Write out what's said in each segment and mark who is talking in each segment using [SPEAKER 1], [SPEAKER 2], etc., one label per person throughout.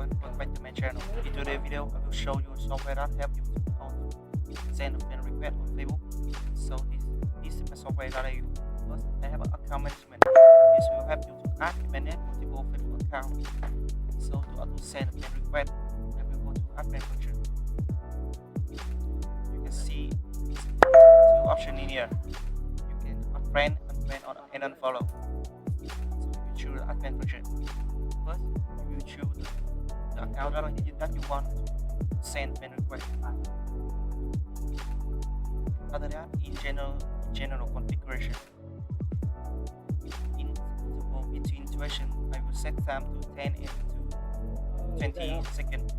[SPEAKER 1] everyone, welcome back to my channel. In today's video, I will show you software that help you to send a friend request on Facebook. So this is the software that I use. First, I have an account management. This will help you to add and manage multiple Facebook accounts. So to send a friend request, I will go to add friend function. You can see two options in here. You can add friend, unfriend, and unfollow. So you choose add friend function. First, you choose the account that you want to send friend request. Other than that, in general configuration, into intuition, I will set time to 10 and to 20 seconds.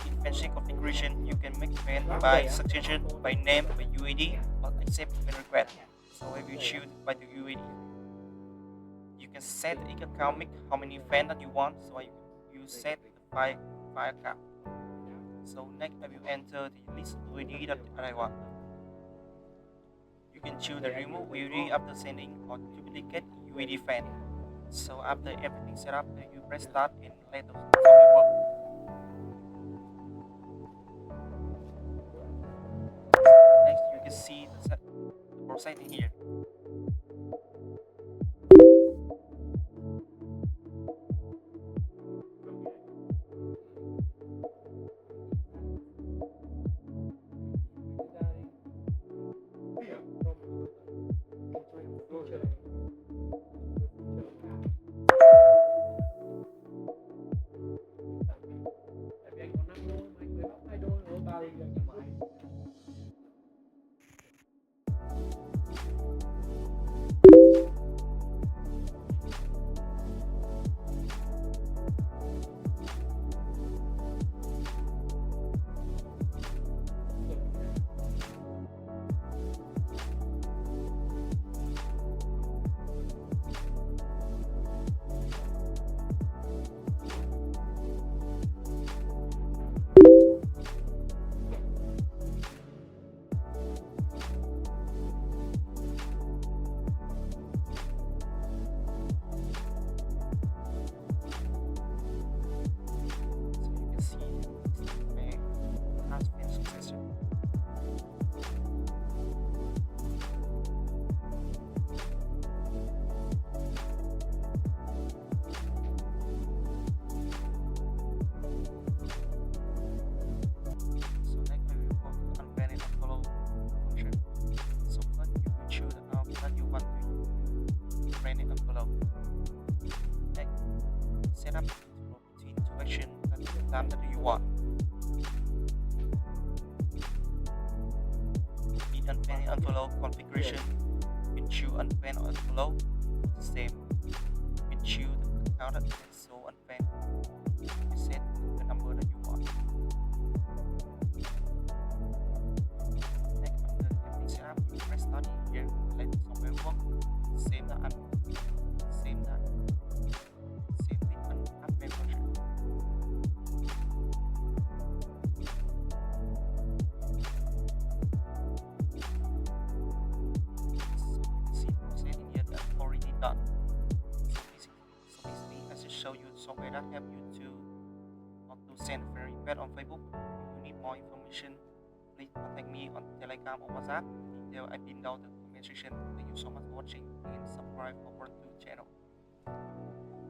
[SPEAKER 1] In fancy configuration, you can make friend by suggestion, by name, by UID, or accept friend request. So I will choose by the UID. You can set each account make how many friends that you want. So I will set the five account. So next I will enter the list of UID that I want. You can choose the remove UID after sending or duplicate UID friend. So after everything set up, you press start and let the software work. Next you can see the process in here. Set up routine to action at the time that you want. In unfriend and unfollow configuration, you choose unfriend or unfollow. Same. You choose the account that is so unfriend. You set the number that you want. Next, after everything set up, you press start here. Let the software work. Same that. Done. So basically, I just show you software that help you to send friend request on Facebook. If you need more information, please contact me on Telegram or WhatsApp. Detail I pinned down the comment section. Thank you so much for watching and subscribe over to the channel.